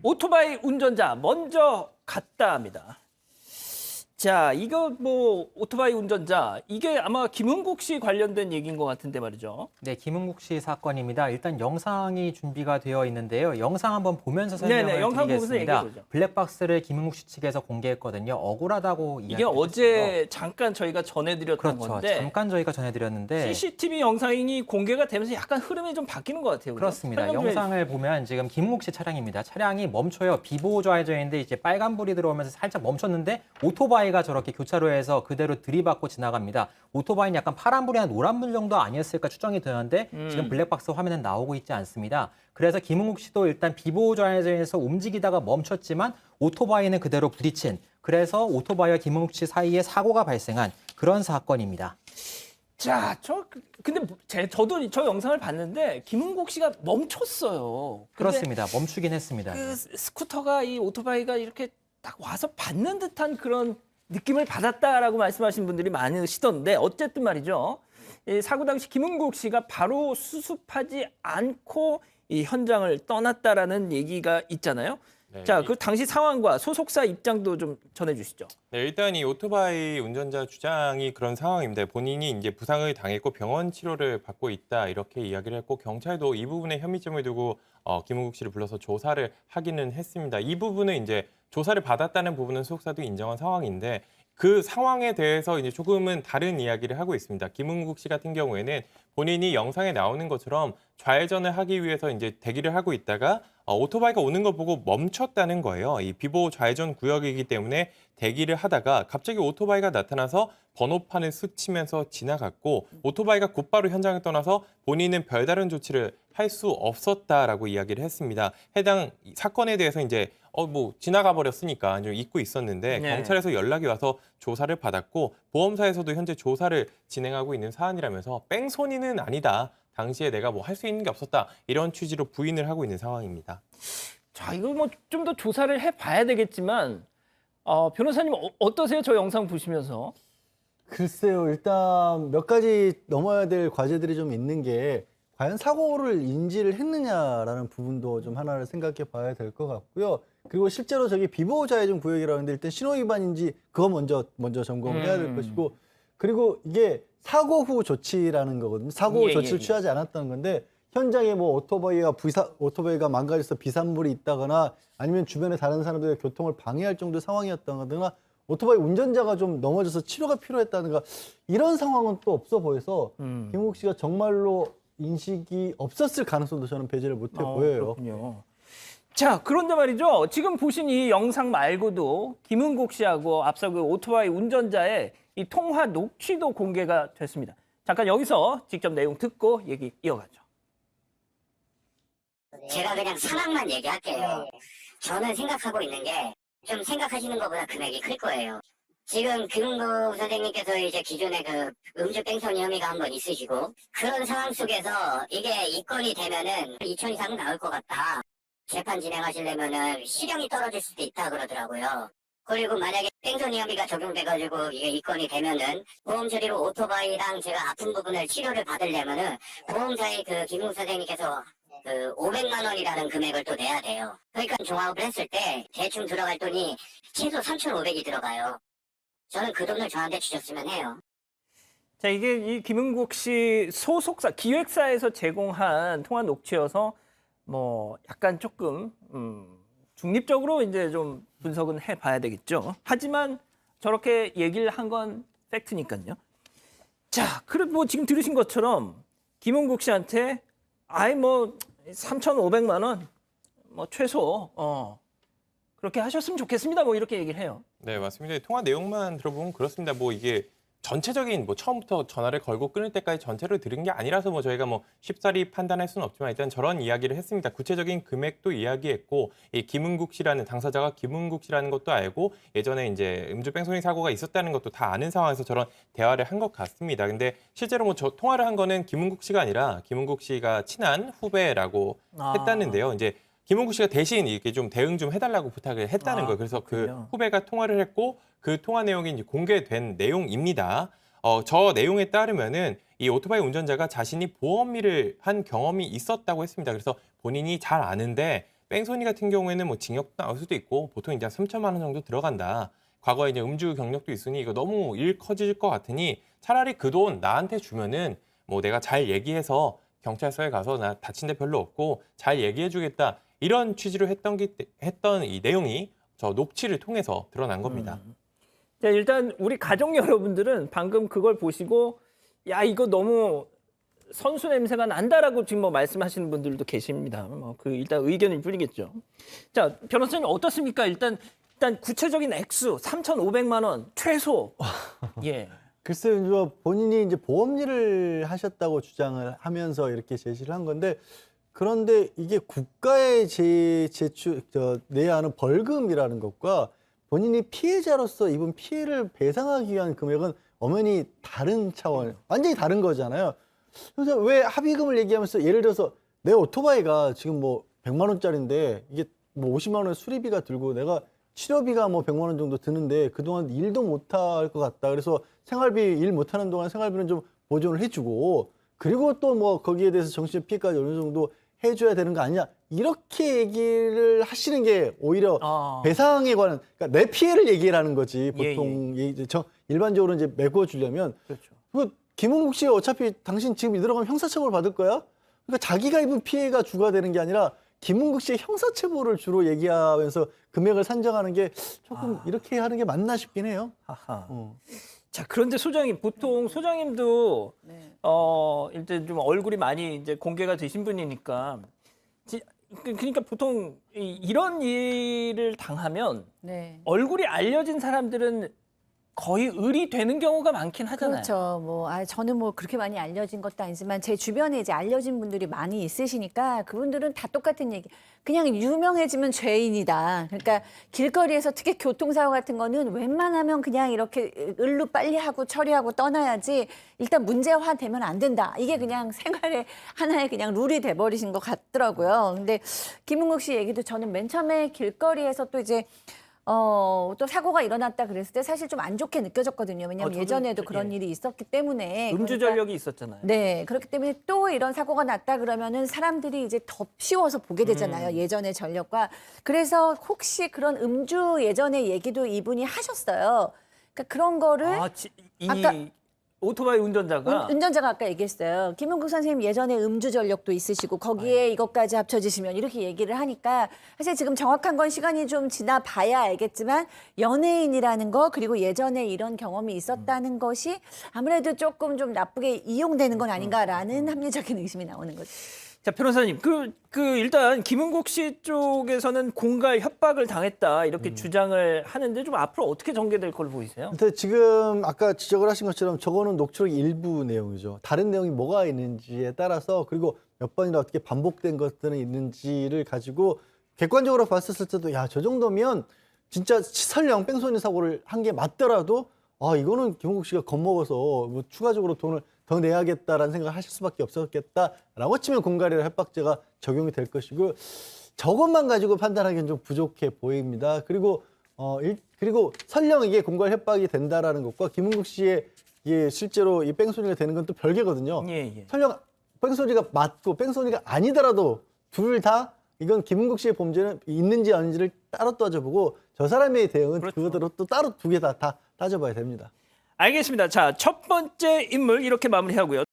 오토바이 운전자 먼저 갔다 합니다. 자, 이거 뭐 오토바이 운전자 이게 아마 김은국 씨 관련된 얘기인 것 같은데 말이죠. 네, 김은국 씨 사건입니다. 일단 영상이 준비가 되어 있는데요. 영상 한번 보면서 네네, 설명을 영상 보면서 드리겠습니다. 얘기해보죠. 블랙박스를 김은국 씨 측에서 공개했거든요. 억울하다고 이게 이야기했어요. 어제 잠깐 저희가 전해드렸던 그렇죠. 건데 잠깐 저희가 전해드렸는데 CCTV 영상이 공개가 되면서 약간 흐름이 좀 바뀌는 것 같아요. 그죠? 그렇습니다. 설명 좀 영상을 보면 지금 김은국 씨 차량입니다. 차량이 멈춰요. 비보호 좌회전인데 이제 빨간불이 들어오면서 살짝 멈췄는데 오토바이가 저렇게 교차로에서 그대로 들이받고 지나갑니다. 오토바이는 약간 파란불이나 노란불 정도 아니었을까 추정이 되는데 지금 블랙박스 화면은 나오고 있지 않습니다. 그래서 김은국 씨도 일단 비보호 좌회전에서 움직이다가 멈췄지만 오토바이는 그대로 부딪힌, 그래서 오토바이와 김은국 씨 사이에 사고가 발생한 그런 사건입니다. 자, 근데 저도 저 영상을 봤는데 김은국 씨가 멈췄어요. 근데 그렇습니다. 멈추긴 했습니다. 그 스쿠터가 이 오토바이가 이렇게 딱 와서 받는 듯한 그런 느낌을 받았다라고 말씀하신 분들이 많으시던데 어쨌든 말이죠. 이 사고 당시 김은국 씨가 바로 수습하지 않고 이 현장을 떠났다라는 얘기가 있잖아요. 네, 자, 그 당시 상황과 소속사 입장도 좀 전해주시죠. 네, 일단 이 오토바이 운전자 주장이 그런 상황입니다. 본인이 이제 부상을 당했고 병원 치료를 받고 있다 이렇게 이야기를 했고 경찰도 이 부분에 혐의점을 두고 김은국 씨를 불러서 조사를 하기는 했습니다. 이 부분은 이제 조사를 받았다는 부분은 소속사도 인정한 상황인데 그 상황에 대해서 이제 조금은 다른 이야기를 하고 있습니다. 김은국 씨 같은 경우에는 본인이 영상에 나오는 것처럼 좌회전을 하기 위해서 이제 대기를 하고 있다가 오토바이가 오는 걸 보고 멈췄다는 거예요. 이 비보호 좌회전 구역이기 때문에 대기를 하다가 갑자기 오토바이가 나타나서 번호판을 스치면서 지나갔고 오토바이가 곧바로 현장을 떠나서 본인은 별다른 조치를 할 수 없었다라고 이야기를 했습니다. 해당 사건에 대해서 이제 뭐 지나가 버렸으니까 좀 잊고 있었는데 네. 경찰에서 연락이 와서 조사를 받았고 보험사에서도 현재 조사를 진행하고 있는 사안이라면서 뺑소니는 아니다. 당시에 내가 뭐 할 수 있는 게 없었다. 이런 취지로 부인을 하고 있는 상황입니다. 자, 이거 뭐 좀 더 조사를 해봐야 되겠지만 변호사님 어떠세요? 저 영상 보시면서. 글쎄요, 일단 몇 가지 넘어야 될 과제들이 좀 있는 게 과연 사고를 인지를 했느냐라는 부분도 좀 하나를 생각해 봐야 될 것 같고요. 그리고 실제로 저기 비보호 좌회전 구역이라고 하는데 일단 신호 위반인지 그거 먼저 점검을 해야 될 것이고, 그리고 이게 사고 후 조치라는 거거든요. 사고 후 조치를 취하지 않았다는 건데 현장에 뭐 오토바이가 망가져서 비산물이 있다거나 아니면 주변에 다른 사람들의 교통을 방해할 정도의 상황이었다거나 오토바이 운전자가 좀 넘어져서 치료가 필요했다든가 이런 상황은 또 없어 보여서 김은국 씨가 정말로 인식이 없었을 가능성도 저는 배제를 못해 보여요. 그렇군요. 자, 그런데 말이죠. 지금 보신 이 영상 말고도 김은국 씨하고 앞서 그 오토바이 운전자의 이 통화 녹취도 공개가 됐습니다. 잠깐 여기서 직접 내용 듣고 얘기 이어가죠. 제가 그냥 상황만 얘기할게요. 저는 생각하고 있는 게 좀 생각하시는 것보다 금액이 클 거예요. 지금 김은국 선생님께서 이제 기존에 그 음주 뺑소니 혐의가 한 번 있으시고 그런 상황 속에서 이게 입건이 되면은 2천 이상은 나올 것 같다. 재판 진행하시려면은 실형이 떨어질 수도 있다 그러더라고요. 그리고 만약에 뺑소니 혐의가 적용돼가지고 이게 입건이 되면은 보험 처리로 오토바이랑 제가 아픈 부분을 치료를 받으려면은 보험사의 그 김은국 선생님께서 그 500만 원이라는 금액을 또 내야 돼요. 그러니까 종합을 했을 때 대충 들어갈 돈이 최소 3,500이 들어가요. 저는 그 돈을 저한테 주셨으면 해요. 자, 이게 이 김은국 씨 소속사 기획사에서 제공한 통화 녹취여서 뭐 약간 조금 중립적으로 이제 좀 분석은 해봐야 되겠죠. 하지만 저렇게 얘기를 한 건 팩트니까요. 자, 그리고 뭐 지금 들으신 것처럼 김은국 씨한테 아이 뭐 3,500만 원 뭐 최소 그렇게 하셨으면 좋겠습니다. 뭐 이렇게 얘기를 해요. 네, 맞습니다. 통화 내용만 들어보면 그렇습니다. 뭐 이게 전체적인 뭐 처음부터 전화를 걸고 끊을 때까지 전체로 들은 게 아니라서 뭐 저희가 뭐 쉽사리 판단할 수는 없지만 일단 저런 이야기를 했습니다. 구체적인 금액도 이야기했고 이 김은국 씨라는 당사자가 김은국 씨라는 것도 알고 예전에 이제 음주 뺑소니 사고가 있었다는 것도 다 아는 상황에서 저런 대화를 한 것 같습니다. 근데 실제로 뭐 저 통화를 한 거는 김은국 씨가 아니라 김은국 씨가 친한 후배라고 했다는데요. 이제 김은국 씨가 대신 이렇게 좀 대응 좀 해달라고 부탁을 했다는 거예요. 그래서 그렇군요. 그 후배가 통화를 했고 그 통화 내용이 이제 공개된 내용입니다. 저 내용에 따르면은 이 오토바이 운전자가 자신이 보험일을 한 경험이 있었다고 했습니다. 그래서 본인이 잘 아는데 뺑소니 같은 경우에는 뭐 징역도 나올 수도 있고 보통 이제 3천만 원 정도 들어간다. 과거에 이제 음주 경력도 있으니 이거 너무 일 커질 것 같으니 차라리 그 돈 나한테 주면은 뭐 내가 잘 얘기해서 경찰서에 가서 나 다친 데 별로 없고 잘 얘기해 주겠다. 이런 취지로 했던 이 내용이 저 녹취를 통해서 드러난 겁니다. 자, 일단 우리 가족 여러분들은 방금 그걸 보시고 야, 이거 너무 선수 냄새가 난다라고 지금 뭐 말씀하시는 분들도 계십니다. 뭐 그 일단 의견일 뿐이겠죠. 자, 변호사님 어떻습니까? 일단 구체적인 액수 3,500만 원 최소. 예. 글쎄요, 이제 본인이 이제 보험일을 하셨다고 주장을 하면서 이렇게 제시를 한 건데, 그런데 이게 국가에 내야 하는 벌금이라는 것과 본인이 피해자로서 입은 피해를 배상하기 위한 금액은 엄연히 다른 차원, 완전히 다른 거잖아요. 그래서 왜 합의금을 얘기하면서 예를 들어서 내 오토바이가 지금 뭐 100만 원짜리인데 이게 뭐 50만 원의 수리비가 들고 내가 치료비가 뭐 100만 원 정도 드는데 그동안 일도 못 할 것 같다. 그래서 생활비 일 못하는 동안 생활비는 좀 보존을 해주고 그리고 또 뭐 거기에 대해서 정신적 피해까지 어느 정도 해줘야 되는 거 아니냐. 이렇게 얘기를 하시는 게 오히려 배상에 관한 그러니까 내 피해를 얘기하는 거지 보통 일반적으로 이제 메꿔주려면 그렇죠. 그 김은국 씨 어차피 당신 지금 들어가면 형사처벌 받을 거야? 그러니까 자기가 입은 피해가 주가 되는 게 아니라 김은국 씨의 형사처벌을 주로 얘기하면서 금액을 산정하는 게 조금 이렇게 하는 게 맞나 싶긴 해요. 하하. 자, 그런데 소장님 보통 소장님도 일단 좀 얼굴이 많이 이제 공개가 되신 분이니까 그러니까 보통 이런 일을 당하면 네. 얼굴이 알려진 사람들은 거의 을이 되는 경우가 많긴 하잖아요. 그렇죠. 저는 그렇게 많이 알려진 것도 아니지만 제 주변에 이제 알려진 분들이 많이 있으시니까 그분들은 다 똑같은 얘기. 그냥 유명해지면 죄인이다. 그러니까 길거리에서 특히 교통사고 같은 거는 웬만하면 그냥 이렇게 을로 빨리 하고 처리하고 떠나야지 일단 문제화 되면 안 된다. 이게 그냥 생활의 하나의 그냥 룰이 돼버리신 것 같더라고요. 근데 김은국 씨 얘기도 저는 맨 처음에 길거리에서 또 이제 또 사고가 일어났다 그랬을 때 사실 좀 안 좋게 느껴졌거든요. 왜냐하면 저도 예전에도 그런 일이 있었기 때문에. 음주 전력이 있었잖아요. 네, 그렇기 때문에 또 이런 사고가 났다 그러면은 사람들이 이제 더 쉬워서 보게 되잖아요. 예전의 전력과. 그래서 혹시 그런 음주 예전의 얘기도 이분이 하셨어요. 그러니까 그런 거를 아까 오토바이 운전자가 운전자가 아까 얘기했어요. 김은국 선생님 예전에 음주 전력도 있으시고 거기에 이것까지 합쳐지시면 이렇게 얘기를 하니까 사실 지금 정확한 건 시간이 좀 지나 봐야 알겠지만 연예인이라는 거 그리고 예전에 이런 경험이 있었다는 것이 아무래도 조금 좀 나쁘게 이용되는 건 아닌가라는 합리적인 의심이 나오는 거죠. 자, 변호사님, 일단 김은국 씨 쪽에서는 공갈 협박을 당했다 이렇게 주장을 하는데 좀 앞으로 어떻게 전개될 걸로 보이세요? 근데 지금 아까 지적을 하신 것처럼 저거는 녹취록 일부 내용이죠. 다른 내용이 뭐가 있는지에 따라서 그리고 몇 번이나 어떻게 반복된 것들은 있는지를 가지고 객관적으로 봤었을 때도 야, 저 정도면 진짜 설령 뺑소니 사고를 한 게 맞더라도 이거는 김은국 씨가 겁먹어서 뭐 추가적으로 돈을 더 내야겠다라는 생각을 하실 수밖에 없었겠다라고 치면 공갈이나 협박죄가 적용이 될 것이고 저것만 가지고 판단하기는 좀 부족해 보입니다. 그리고 그리고 설령 이게 공갈 협박이 된다라는 것과 김은국 씨의 이게 실제로 이 뺑소니가 되는 건 또 별개거든요. 예. 설령 뺑소니가 맞고 뺑소니가 아니더라도 둘 다 이건 김은국 씨의 범죄는 있는지 아닌지를 따로 따져보고 저 사람의 대응은 그렇죠. 그거대로 또 따로 두 개 다 따져봐야 됩니다. 알겠습니다. 자, 첫 번째 인물 이렇게 마무리하고요.